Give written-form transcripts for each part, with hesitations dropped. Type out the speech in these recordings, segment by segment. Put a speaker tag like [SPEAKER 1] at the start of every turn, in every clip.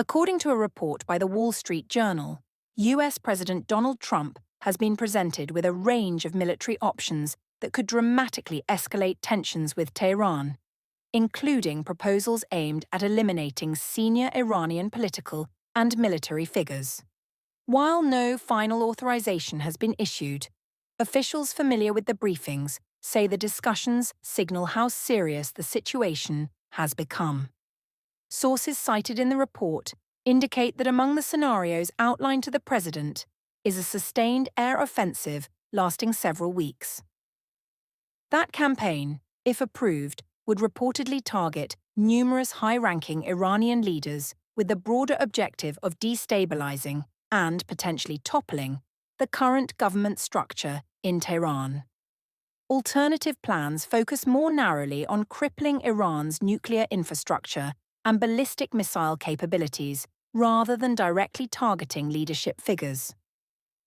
[SPEAKER 1] According to a report by the Wall Street Journal, US President Donald Trump has been presented with a range of military options that could dramatically escalate tensions with Tehran, including proposals aimed at eliminating senior Iranian political and military figures. While no final authorization has been issued, officials familiar with the briefings say the discussions signal how serious the situation has become. Sources cited in the report indicate that among the scenarios outlined to the president is a sustained air offensive lasting several weeks. That campaign, if approved, would reportedly target numerous high-ranking Iranian leaders with the broader objective of destabilizing and potentially toppling the current government structure in Tehran. Alternative plans focus more narrowly on crippling Iran's nuclear infrastructure and ballistic missile capabilities rather than directly targeting leadership figures.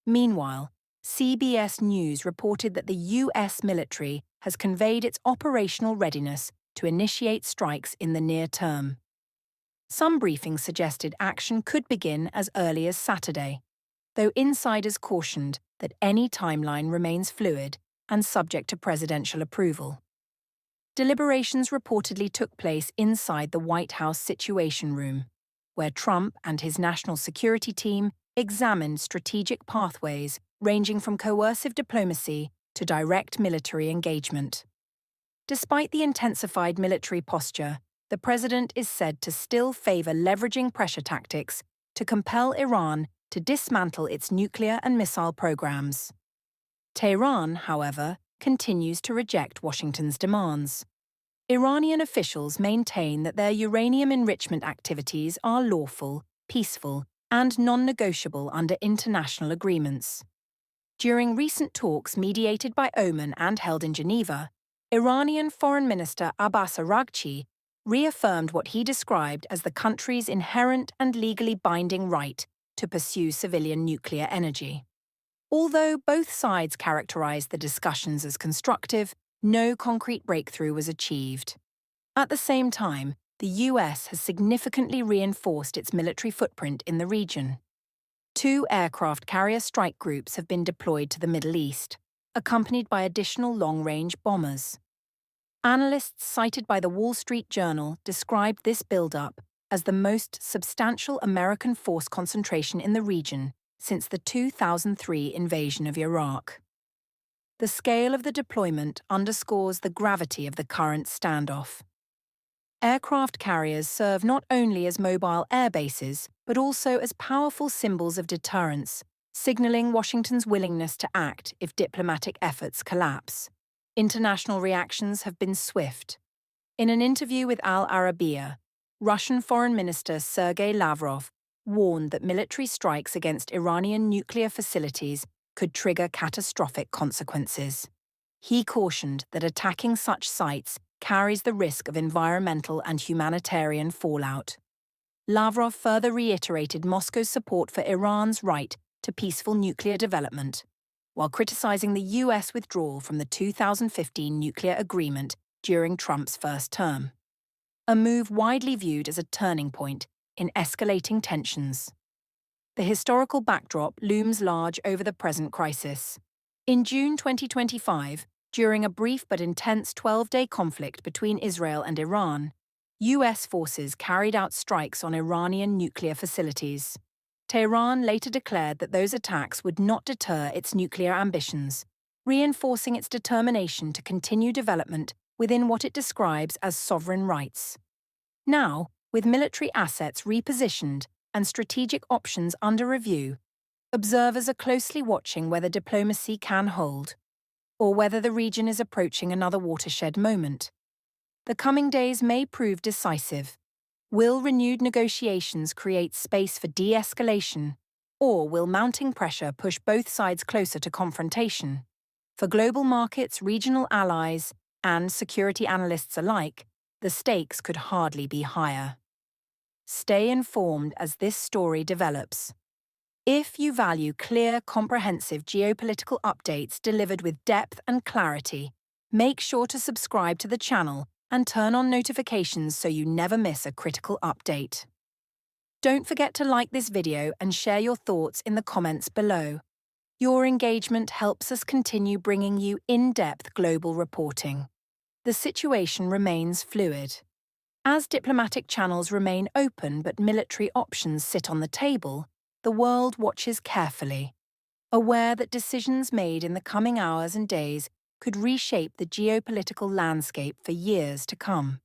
[SPEAKER 1] Meanwhile, CBS News reported that the US military has conveyed its operational readiness to initiate strikes in the near term. Some briefings suggested action could begin as early as Saturday, though insiders cautioned that any timeline remains fluid and subject to presidential approval. Deliberations reportedly took place inside the White House Situation Room, where Trump and his national security team examined strategic pathways ranging from coercive diplomacy to direct military engagement. Despite the intensified military posture, the president is said to still favor leveraging pressure tactics to compel Iran to dismantle its nuclear and missile programs. Tehran, however, continues to reject Washington's demands. Iranian officials maintain that their uranium enrichment activities are lawful, peaceful, and non-negotiable under international agreements. During recent talks mediated by Oman and held in Geneva, Iranian Foreign Minister Abbas Araghchi reaffirmed what he described as the country's inherent and legally binding right to pursue civilian nuclear energy. Although both sides characterized the discussions as constructive, no concrete breakthrough was achieved. At the same time, the US has significantly reinforced its military footprint in the region. 2 aircraft carrier strike groups have been deployed to the Middle East, accompanied by additional long-range bombers. Analysts cited by the Wall Street Journal described this buildup as the most substantial American force concentration in the region since the 2003 invasion of Iraq. The scale of the deployment underscores the gravity of the current standoff. Aircraft carriers serve not only as mobile air bases, but also as powerful symbols of deterrence, signaling Washington's willingness to act if diplomatic efforts collapse. International reactions have been swift. In an interview with Al Arabiya, Russian Foreign Minister Sergei Lavrov warned that military strikes against Iranian nuclear facilities could trigger catastrophic consequences. He cautioned that attacking such sites carries the risk of environmental and humanitarian fallout. Lavrov further reiterated Moscow's support for Iran's right to peaceful nuclear development, while criticizing the US withdrawal from the 2015 nuclear agreement during Trump's first term, a move widely viewed as a turning point in escalating tensions. The historical backdrop looms large over the present crisis. In June 2025, during a brief but intense 12-day conflict between Israel and Iran, US forces carried out strikes on Iranian nuclear facilities. Tehran later declared that those attacks would not deter its nuclear ambitions, reinforcing its determination to continue development within what it describes as sovereign rights. Now, with military assets repositioned and strategic options under review, observers are closely watching whether diplomacy can hold, or whether the region is approaching another watershed moment. The coming days may prove decisive. Will renewed negotiations create space for de-escalation, or will mounting pressure push both sides closer to confrontation? For global markets, regional allies, and security analysts alike, the stakes could hardly be higher. Stay informed as this story develops. If you value clear, comprehensive geopolitical updates delivered with depth and clarity, make sure to subscribe to the channel and turn on notifications so you never miss a critical update. Don't forget to like this video and share your thoughts in the comments below. Your engagement helps us continue bringing you in-depth global reporting. The situation remains fluid. As diplomatic channels remain open but military options sit on the table, the world watches carefully, aware that decisions made in the coming hours and days could reshape the geopolitical landscape for years to come.